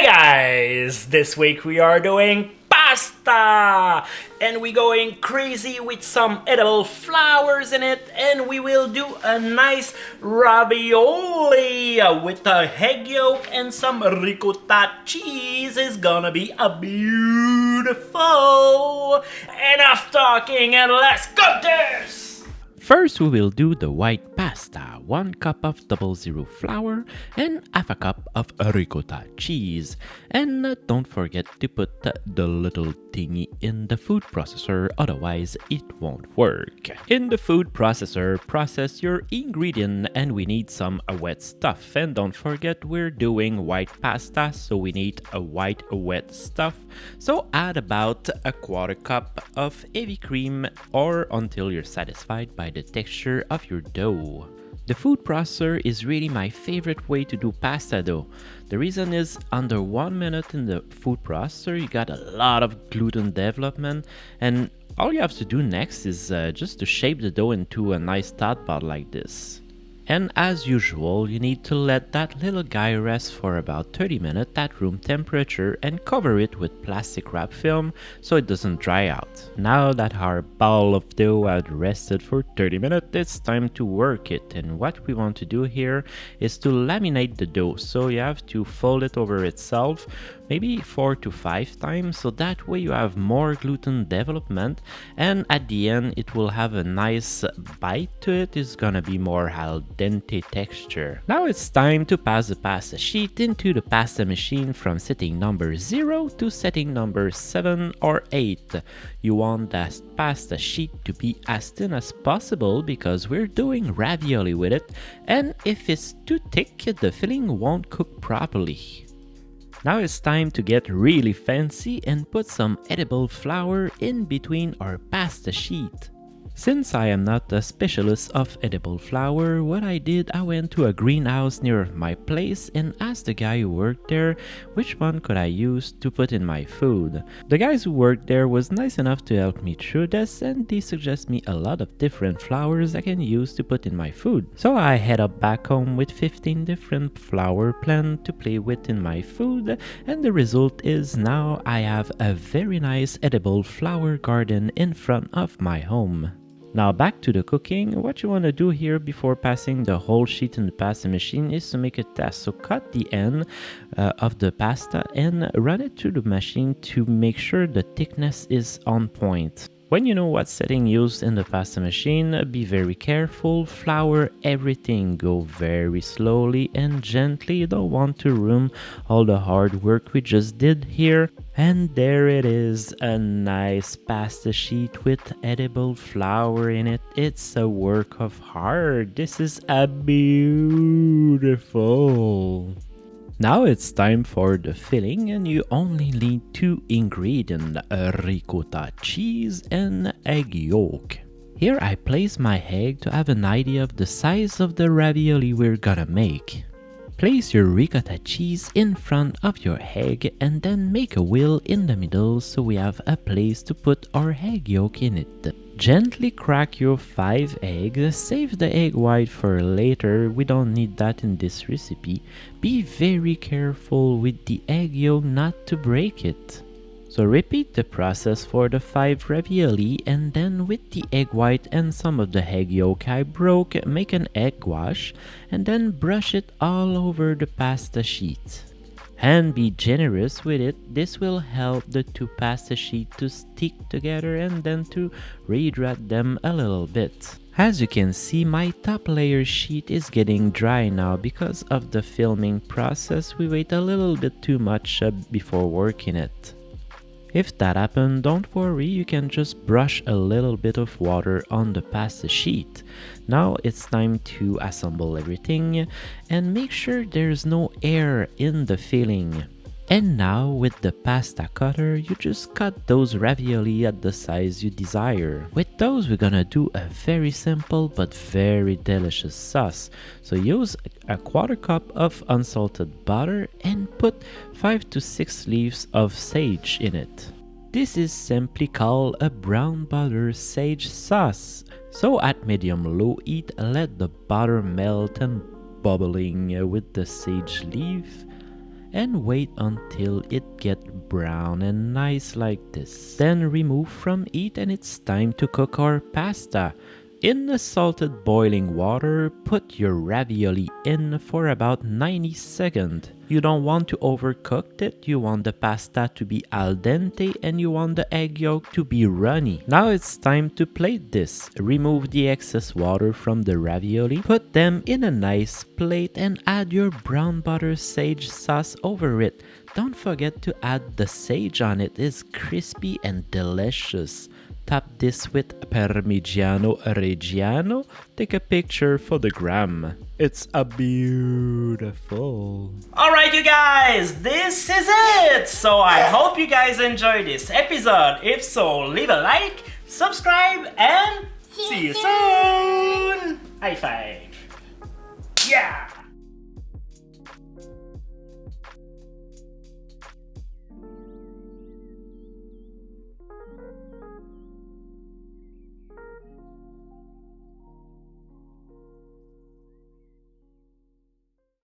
Guys, this week we are doing pasta and we going crazy with some edible flowers in it, and we will do a nice ravioli with a egg yolk and some ricotta cheese. Is gonna be a beautiful. Enough talking and let's cook this. First, we will do the white pasta, 1 cup of 00 flour and half a cup of ricotta cheese. And don't forget to put the little thingy in the food processor, otherwise it won't work. In the food processor, process your ingredient, and we need some wet stuff. And don't forget, we're doing white pasta, so we need a white wet stuff. So add about a 1/4 cup of heavy cream, or until you're satisfied by the texture of your dough. The food processor is really my favorite way to do pasta dough. The reason is, under 1 minute in the food processor you got a lot of gluten development, and all you have to do next is just to shape the dough into a nice tot ball like this. And as usual, you need to let that little guy rest for about 30 minutes at room temperature and cover it with plastic wrap film so it doesn't dry out. Now that our ball of dough had rested for 30 minutes, it's time to work it. And what we want to do here is to laminate the dough. So you have to fold it over itself, maybe 4 to 5 times, so that way you have more gluten development, and at the end it will have a nice bite to it. It's gonna be more al dente texture. Now it's time to pass the pasta sheet into the pasta machine from setting number 0 to setting number 7 or 8. You want that pasta sheet to be as thin as possible because we're doing ravioli with it, and if it's too thick, the filling won't cook properly. Now it's time to get really fancy and put some edible flour in between our pasta sheet. Since I am not a specialist of edible flour, what I did, I went to a greenhouse near my place and asked the guy who worked there which one could I use to put in my food. The guys who worked there was nice enough to help me through this, and they suggest me a lot of different flours I can use to put in my food. So I head up back home with 15 different flour plants to play with in my food, and the result is now I have a very nice edible flower garden in front of my home. Now back to the cooking. What you want to do here before passing the whole sheet in the pasta machine is to make a test. So cut the end of the pasta and run it through the machine to make sure the thickness is on point. When you know what setting used in the pasta machine, be very careful. Flour everything. Go very slowly and gently. You don't want to ruin all the hard work we just did here. And there it is, a nice pasta sheet with edible flour in it. It's a work of art. This is a beautiful. Now it's time for the filling, and you only need 2 ingredients, ricotta cheese and egg yolk. Here I place my egg to have an idea of the size of the ravioli we're gonna make. Place your ricotta cheese in front of your egg and then make a wheel in the middle so we have a place to put our egg yolk in it. Gently crack your 5 eggs. Save the egg white for later, we don't need that in this recipe. Be very careful with the egg yolk not to break it. So repeat the process for the 5 ravioli, and then with the egg white and some of the egg yolk I broke, make an egg wash and then brush it all over the pasta sheet. And be generous with it. This will help the 2 pasta sheets to stick together and then to rehydrate them a little bit. As you can see, my top layer sheet is getting dry now because of the filming process. We wait a little bit too much before working it. If that happens, don't worry, you can just brush a little bit of water on the pasta sheet. Now it's time to assemble everything and make sure there's no air in the filling. And now with the pasta cutter, you just cut those ravioli at the size you desire. With those, we're gonna do a very simple but very delicious sauce. So use a 1/4 cup of unsalted butter and put 5 to 6 leaves of sage in it. This is simply called a brown butter sage sauce. So at medium-low heat, let the butter melt and bubbling with the sage leaf. and wait until it gets brown and nice like this. Then remove from it and it's time to cook our pasta. In the salted boiling water, put your ravioli in for about 90 seconds. You don't want to overcook it, you want the pasta to be al dente and you want the egg yolk to be runny. Now it's time to plate this. Remove the excess water from the ravioli, put them in a nice plate and add your brown butter sage sauce over it. Don't forget to add the sage on it, it's crispy and delicious. Top this with Parmigiano Reggiano. Take a picture for the gram. It's a beautiful. Alright, you guys, this is it! So I hope you guys enjoyed this episode. If so, leave a like, subscribe, and see you soon! High five! Yeah!